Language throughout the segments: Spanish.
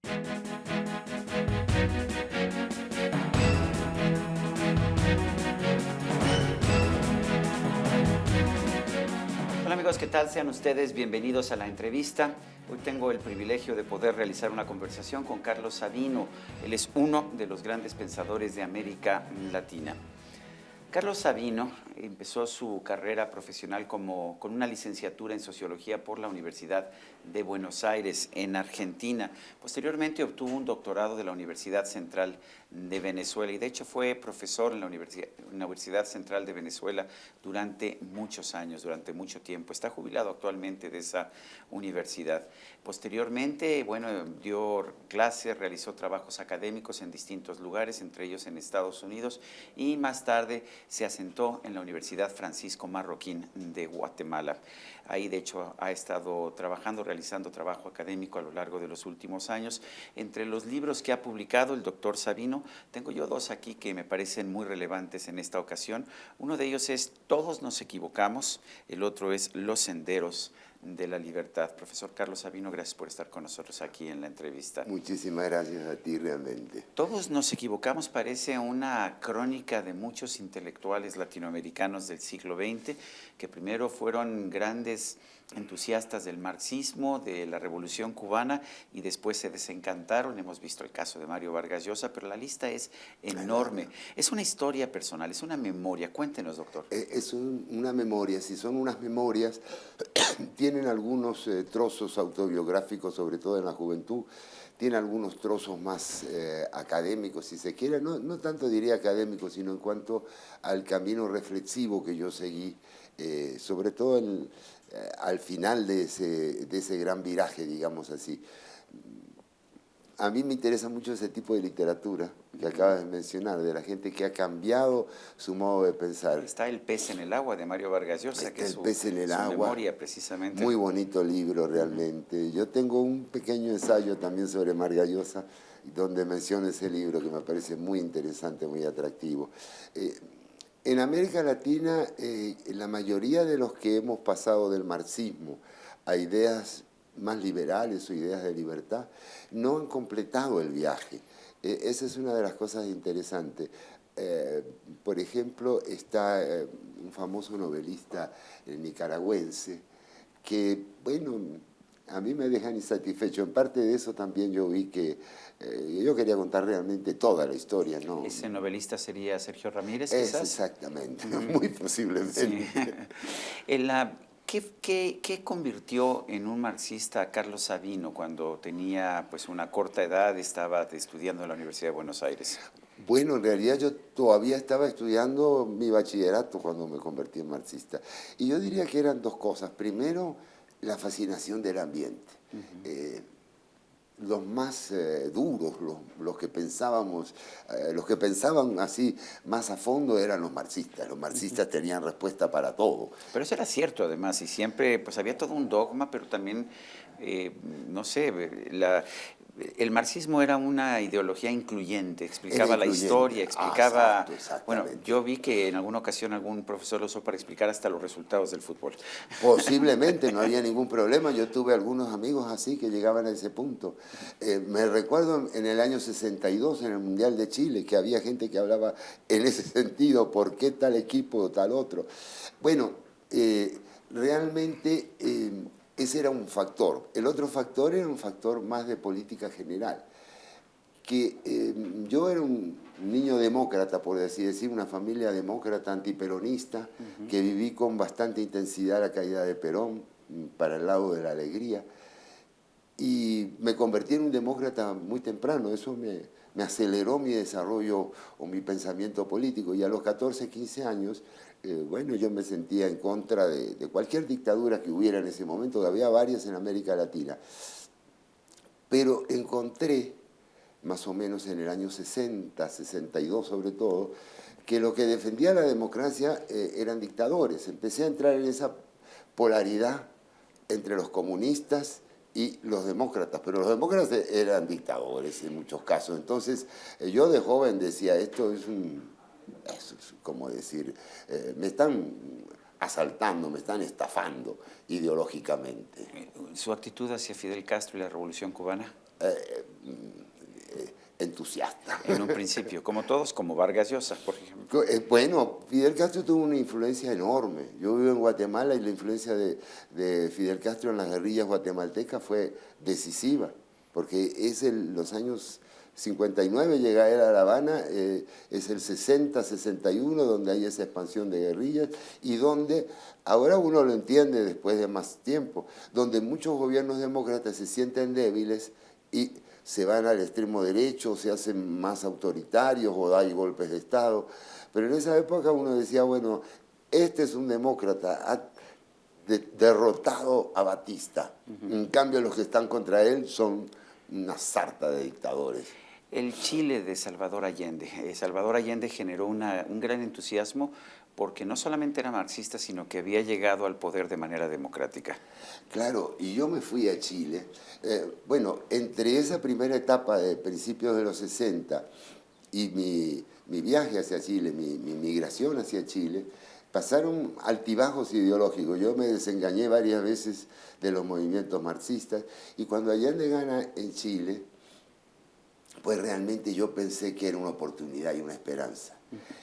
Hola amigos, ¿qué tal? Sean ustedes bienvenidos a la entrevista. Hoy tengo el privilegio de poder realizar una conversación con Carlos Sabino. Él es uno de los grandes pensadores de América Latina. Carlos Sabino empezó su carrera profesional con una licenciatura en Sociología por la Universidad de Buenos Aires, en Argentina. Posteriormente obtuvo un doctorado de la Universidad Central de Venezuela y de hecho fue profesor en la Universidad Central de Venezuela durante muchos años, durante mucho tiempo. Está jubilado actualmente de esa universidad. Posteriormente, bueno, dio clases, realizó trabajos académicos en distintos lugares, entre ellos en Estados Unidos, y más tarde se asentó en la Universidad Francisco Marroquín de Guatemala. Ahí, de hecho, ha estado trabajando, realizando trabajo académico a lo largo de los últimos años. Entre los libros que ha publicado el doctor Sabino, tengo yo dos aquí que me parecen muy relevantes en esta ocasión. Uno de ellos es Todos nos equivocamos, el otro es Los senderos de la libertad. Profesor Carlos Sabino, gracias por estar con nosotros aquí en la entrevista. Muchísimas gracias a ti realmente. Todos nos equivocamos parece una crónica de muchos intelectuales latinoamericanos del siglo XX, que primero fueron grandes entusiastas del marxismo, de la Revolución Cubana, y después se desencantaron. Hemos visto el caso de Mario Vargas Llosa, pero la lista es enorme. Es una historia personal, es una memoria. Cuéntenos, doctor. Es una memoria, si son unas memorias, tienen algunos trozos autobiográficos, sobre todo en la juventud, tiene algunos trozos más académicos, si se quiere, no tanto diría académicos, sino en cuanto al camino reflexivo que yo seguí, sobre todo al final de ese gran viraje, digamos así. A mí me interesa mucho ese tipo de literatura que acabas de mencionar, de la gente que ha cambiado su modo de pensar. Está El pez en el agua de Mario Vargas Llosa, que es su memoria precisamente. Muy bonito libro realmente. Yo tengo un pequeño ensayo también sobre Vargas Llosa, donde menciono ese libro que me parece muy interesante, muy atractivo. En América Latina, la mayoría de los que hemos pasado del marxismo a ideas más liberales o ideas de libertad, no han completado el viaje. Esa es una de las cosas interesantes. Por ejemplo, está un famoso novelista nicaragüense que, bueno, a mí me dejan insatisfecho. En parte de eso también yo vi que yo quería contar realmente toda la historia, ¿no? ¿Ese novelista sería Sergio Ramírez, quizás? Es exactamente, muy posiblemente. Sí. ¿Qué convirtió en un marxista a Carlos Sabino cuando tenía pues una corta edad, estaba estudiando en la Universidad de Buenos Aires? Bueno, en realidad yo todavía estaba estudiando mi bachillerato cuando me convertí en marxista. Y yo diría que eran dos cosas. Primero, la fascinación del ambiente. Los más duros, los que pensábamos, los que pensaban así más a fondo eran los marxistas. Los marxistas tenían respuesta para todo. Pero eso era cierto además, y siempre pues había todo un dogma, pero también, no sé, el marxismo era una ideología incluyente, explicaba la historia, explicaba... Exacto, bueno, yo vi que en alguna ocasión algún profesor lo usó para explicar hasta los resultados del fútbol. Posiblemente, no había ningún problema. Yo tuve algunos amigos así que llegaban a ese punto. Me recuerdo en el año 62, en el Mundial de Chile, que había gente que hablaba en ese sentido, ¿por qué tal equipo o tal otro? Bueno, realmente ese era un factor. El otro factor era un factor más de política general. Que yo era un niño demócrata, por así decir, una familia demócrata antiperonista, que viví con bastante intensidad la caída de Perón, para el lado de la alegría, y me convertí en un demócrata muy temprano. Eso me aceleró mi desarrollo o mi pensamiento político, y a los 14, 15 años, bueno, yo me sentía en contra de cualquier dictadura que hubiera en ese momento. Había varias en América Latina, pero encontré, más o menos en el año 60, 62 sobre todo, que lo que defendía la democracia eran dictadores. Empecé a entrar en esa polaridad entre los comunistas y los demócratas, pero los demócratas eran dictadores en muchos casos. Entonces, yo de joven decía, esto es como decir, me están asaltando, me están estafando ideológicamente. ¿Su actitud hacia Fidel Castro y la Revolución Cubana? Entusiasta. En un principio, como todos, como Vargas Llosa, por ejemplo. Bueno, Fidel Castro tuvo una influencia enorme. Yo vivo en Guatemala y la influencia de Fidel Castro en las guerrillas guatemaltecas fue decisiva, porque es los años 59 llega él a La Habana, es el 60, 61 donde hay esa expansión de guerrillas y donde, ahora uno lo entiende después de más tiempo, donde muchos gobiernos demócratas se sienten débiles y se van al extremo derecho, se hacen más autoritarios o hay golpes de Estado. Pero en esa época uno decía, bueno, este es un demócrata, ha derrotado a Batista. En cambio, los que están contra él son una sarta de dictadores. El Chile de Salvador Allende. Salvador Allende generó un gran entusiasmo porque no solamente era marxista, sino que había llegado al poder de manera democrática. Claro, y yo me fui a Chile. Bueno, entre esa primera etapa de principios de los 60 y mi viaje hacia Chile, mi migración hacia Chile, pasaron altibajos ideológicos. Yo me desengañé varias veces de los movimientos marxistas y cuando Allende gana en Chile, pues realmente yo pensé que era una oportunidad y una esperanza.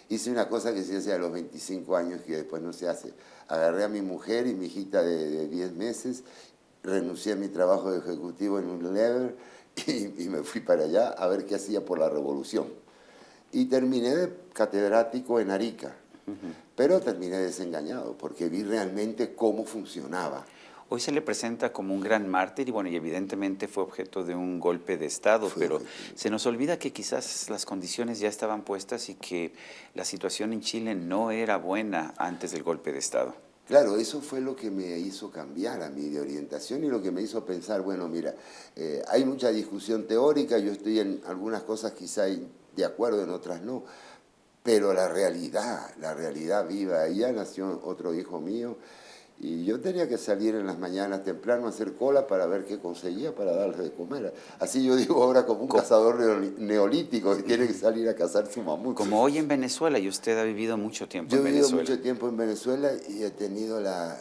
Hice una cosa que se hace a los 25 años que después no se hace. Agarré a mi mujer y mi hijita de 10 meses, renuncié a mi trabajo de ejecutivo en Unilever y me fui para allá a ver qué hacía por la revolución. Y terminé de catedrático en Arica, pero terminé desengañado porque vi realmente cómo funcionaba. Hoy se le presenta como un gran mártir y, bueno, y evidentemente fue objeto de un golpe de Estado, pero se nos olvida que quizás las condiciones ya estaban puestas y que la situación en Chile no era buena antes del golpe de Estado. Claro, eso fue lo que me hizo cambiar a mí de orientación y lo que me hizo pensar, bueno, mira, hay mucha discusión teórica, yo estoy en algunas cosas quizá de acuerdo, en otras no, pero la realidad viva, ya nació otro hijo mío, y yo tenía que salir en las mañanas temprano a hacer cola para ver qué conseguía para darle de comer. Así yo digo ahora como un cazador neolítico que tiene que salir a cazar su mamut. Como hoy en Venezuela, y usted ha vivido mucho tiempo en Venezuela. Yo he vivido mucho tiempo en Venezuela y he tenido la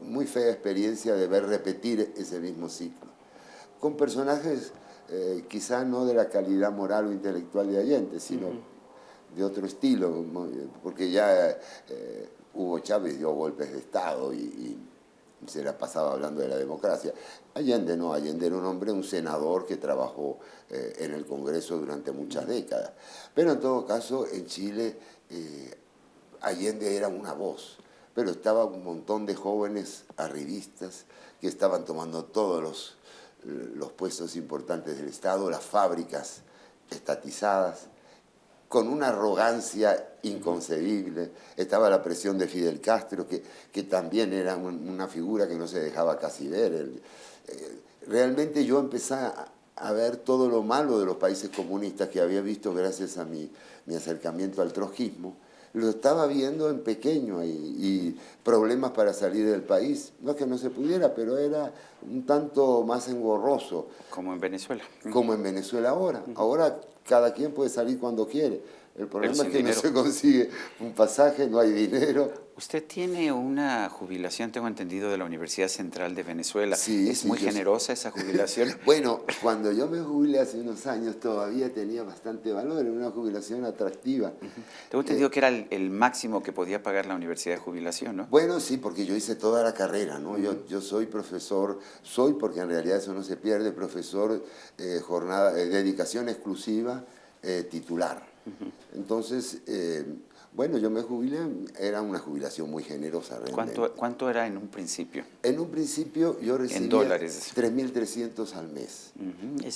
muy fea experiencia de ver repetir ese mismo ciclo. Con personajes quizá no de la calidad moral o intelectual de Allende, sino de otro estilo, porque ya... Hugo Chávez dio golpes de Estado y se la pasaba hablando de la democracia. Allende no, Allende era un hombre, un senador que trabajó en el Congreso durante muchas décadas. Pero en todo caso, en Chile, Allende era una voz, pero estaba un montón de jóvenes arribistas que estaban tomando todos los puestos importantes del Estado, las fábricas estatizadas, con una arrogancia inconcebible. Estaba la presión de Fidel Castro, que también era una figura que no se dejaba casi ver. Realmente yo empecé a ver todo lo malo de los países comunistas que había visto gracias a mi acercamiento al trotskismo. Lo estaba viendo en pequeño y problemas para salir del país. No es que no se pudiera, pero era un tanto más engorroso. Como en Venezuela. Como en Venezuela ahora. Ahora cada quien puede salir cuando quiere. El problema es que no se consigue un pasaje, no hay dinero. Usted tiene una jubilación, tengo entendido, de la Universidad Central de Venezuela. Sí, ¿Es muy generosa esa jubilación? Bueno, cuando yo me jubilé hace unos años todavía tenía bastante valor, era una jubilación atractiva. Tengo entendido que era el máximo que podía pagar la universidad de jubilación, ¿no? Bueno, sí, porque yo hice toda la carrera, ¿no? Yo soy profesor, porque en realidad eso no se pierde, profesor, dedicación exclusiva, titular. Entonces, bueno, yo me jubilé, era una jubilación muy generosa realmente. ¿Cuánto era en un principio? En un principio yo recibía en dólares. 3.300 al mes,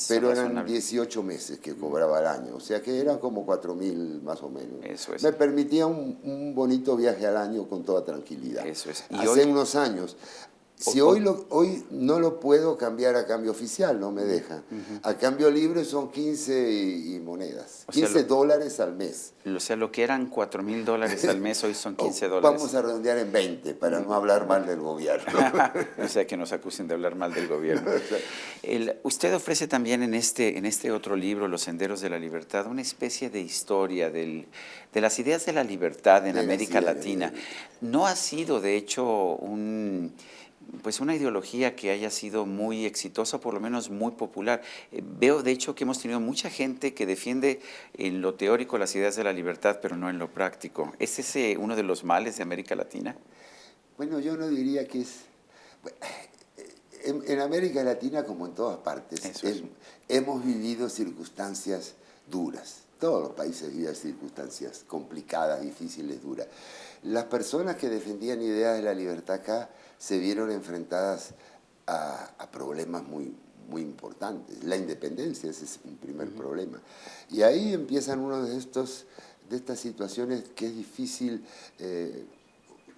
pero eran 18 meses que cobraba al año, o sea que eran como 4.000 más o menos. Eso es. Me permitía un bonito viaje al año con toda tranquilidad. Eso es. Hace unos años, Si hoy no lo puedo cambiar a cambio oficial, no me dejan. A cambio libre son 15 y monedas, $15 al mes. O sea, lo que eran $4,000 al mes, hoy son $15. Vamos a redondear en 20 para no hablar mal del gobierno. O sea, que nos acusen de hablar mal del gobierno. Usted ofrece también en este otro libro, Los Senderos de la Libertad, una especie de historia de las ideas de la libertad en América Latina. No ha sido, de hecho, una ideología que haya sido muy exitosa, por lo menos muy popular. Veo, de hecho, que hemos tenido mucha gente que defiende en lo teórico las ideas de la libertad, pero no en lo práctico. ¿Es ese uno de los males de América Latina? Bueno, yo no diría que es... En América Latina, como en todas partes, hemos vivido circunstancias duras. Todos los países viven circunstancias complicadas, difíciles, duras. Las personas que defendían ideas de la libertad acá se vieron enfrentadas a problemas muy importantes. La independencia, ese es un primer problema. Y ahí empiezan uno de estas situaciones que es difícil,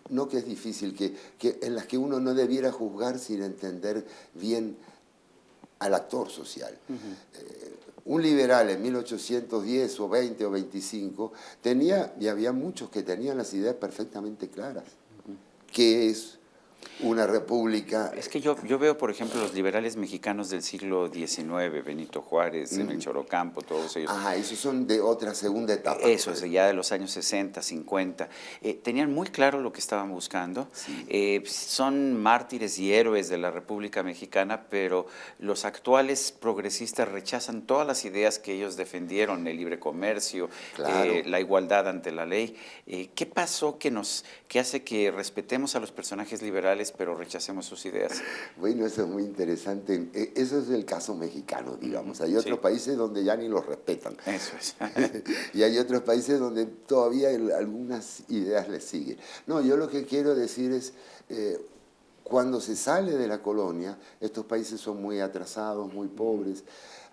no que es difícil, en las que uno no debiera juzgar sin entender bien al actor social. Un liberal en 1810 o 20 o 25 y había muchos que tenían las ideas perfectamente claras. ¿Qué es una república? Es que yo veo, por ejemplo, los liberales mexicanos del siglo XIX, Benito Juárez, Melchor Ocampo, todos ellos. Esos son de otra segunda etapa. Eso es ya de los años 60, 50. Tenían muy claro lo que estaban buscando. Sí. Son mártires y héroes de la República Mexicana, pero los actuales progresistas rechazan todas las ideas que ellos defendieron, el libre comercio, claro, la igualdad ante la ley. ¿Qué pasó que hace que respetemos a los personajes liberales, pero rechacemos sus ideas? Bueno, eso es muy interesante. Eso es el caso mexicano, digamos. Hay otros países donde ya ni los respetan. Eso es. Y hay otros países donde todavía algunas ideas les siguen. No, yo lo que quiero decir es, cuando se sale de la colonia, estos países son muy atrasados, muy pobres.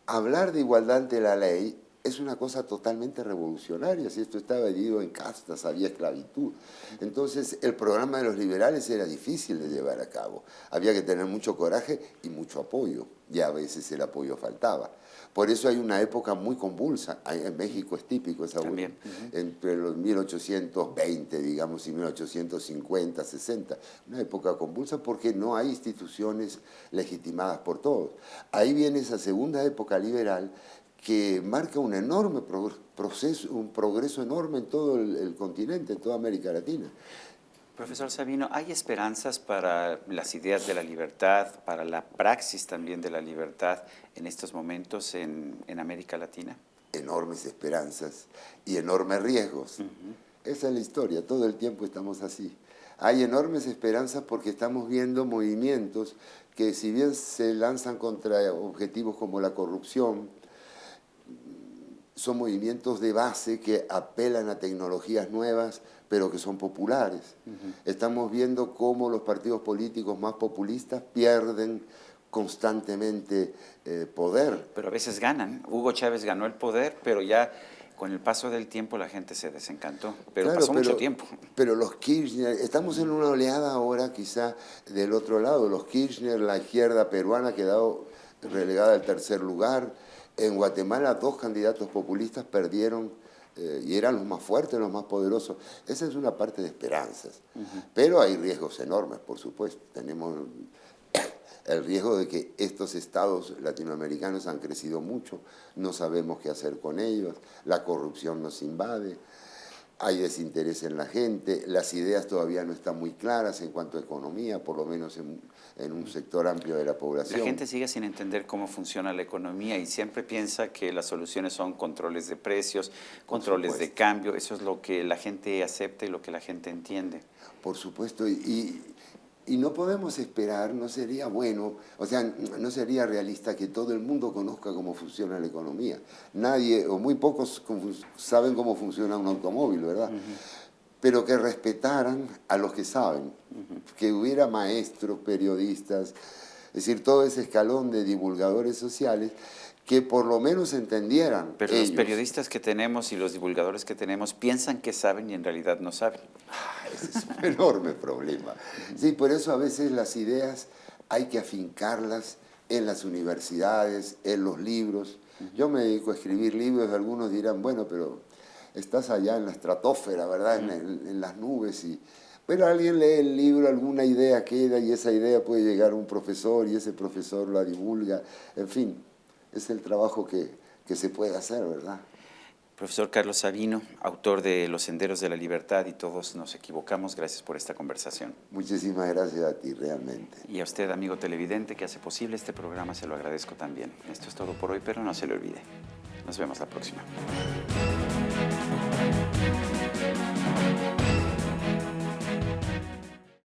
Hablar de igualdad ante la ley es una cosa totalmente revolucionaria. Si esto estaba dividido en castas, había esclavitud. Entonces, el programa de los liberales era difícil de llevar a cabo. Había que tener mucho coraje y mucho apoyo. Y a veces el apoyo faltaba. Por eso hay una época muy convulsa. En México es típico esa también. Entre los 1820, digamos, y 1850, 60. Una época convulsa porque no hay instituciones legitimadas por todos. Ahí viene esa segunda época liberal que marca un enorme un progreso enorme en todo el continente, en toda América Latina. Profesor Sabino, ¿hay esperanzas para las ideas de la libertad, para la praxis también de la libertad en estos momentos en América Latina? Enormes esperanzas y enormes riesgos. Esa es la historia, todo el tiempo estamos así. Hay enormes esperanzas porque estamos viendo movimientos que, si bien se lanzan contra objetivos como la corrupción, son movimientos de base que apelan a tecnologías nuevas, pero que son populares. Estamos viendo cómo los partidos políticos más populistas pierden constantemente poder. Pero a veces ganan. Hugo Chávez ganó el poder, pero ya con el paso del tiempo la gente se desencantó. Pero claro, pasó mucho tiempo. Pero los Kirchner, estamos en una oleada ahora quizá del otro lado. Los Kirchner, la izquierda peruana ha quedado relegada al tercer lugar. En Guatemala 2 candidatos populistas perdieron y eran los más fuertes, los más poderosos. Esa es una parte de esperanzas. Pero hay riesgos enormes, por supuesto. Tenemos el riesgo de que estos estados latinoamericanos han crecido mucho, no sabemos qué hacer con ellos, la corrupción nos invade, hay desinterés en la gente, las ideas todavía no están muy claras en cuanto a economía, por lo menos en un sector amplio de la población. La gente sigue sin entender cómo funciona la economía y siempre piensa que las soluciones son controles de precios, controles de cambio. Eso es lo que la gente acepta y lo que la gente entiende. Por supuesto, y no podemos esperar, no sería bueno, o sea, no sería realista que todo el mundo conozca cómo funciona la economía. Nadie, o muy pocos saben cómo funciona un automóvil, ¿verdad? Pero que respetaran a los que saben, que hubiera maestros, periodistas, es decir, todo ese escalón de divulgadores sociales que por lo menos entendieran. Pero ellos. los periodistas que tenemos y los divulgadores que tenemos piensan que saben y en realidad no saben. Ese es un enorme problema. Sí, por eso a veces las ideas hay que afincarlas en las universidades, en los libros. Yo me dedico a escribir libros, algunos dirán, bueno, pero estás allá en la estratosfera, ¿verdad? En las nubes. Pero alguien lee el libro, alguna idea queda y esa idea puede llegar a un profesor y ese profesor la divulga. En fin, es el trabajo que se puede hacer, ¿verdad? Profesor Carlos Sabino, autor de Los Senderos de la Libertad y Todos nos equivocamos, gracias por esta conversación. Muchísimas gracias a ti, realmente. Y a usted, amigo televidente, que hace posible este programa, se lo agradezco también. Esto es todo por hoy, pero no se le olvide. Nos vemos la próxima.